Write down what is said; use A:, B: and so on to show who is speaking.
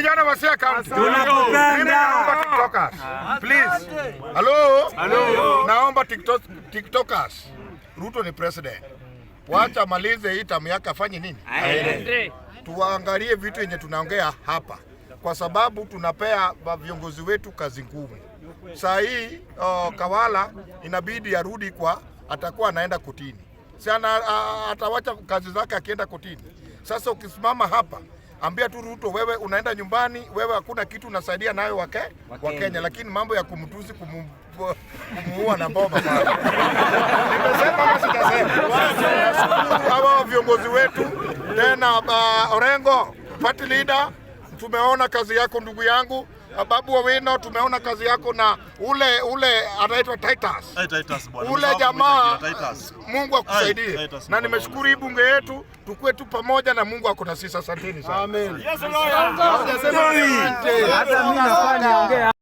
A: vijana wa Siaya County. Naomba TikTokers. Please. Hello. Naomba TikTokers. Ruto ni president. Wacha malize hii tamu yake afanye nini? Tuangalie vitu yenye tunaongea hapa. Kwa sababu tunapea viongozi wetu kazi ngumu. Saa hii Kawala inabidi arudi atakuwa anaenda kotini. Si atawacha kazi zake akienda kotini. Sasa ukisimama hapa, ambia tu Ruto, wewe unaenda nyumbani, wewe hakuna kitu unasaidia nayo wa Kenya, lakini mambo ya kumtusi kumuua na bomba bana. Nimesema sitasema. Hawa viongozi wetu tena Orengo, party leader, tumeona kazi yako ndugu yangu. Babu Owino, tumeona kazi yako na ule anaitwa Titus. Ule jamaa, Mungu akusaidie. Na nimeshukuru hii bunge yetu, tukue tu pamoja na Mungu ako na sisi. Asanteni sana. Amen. Yes, Lord.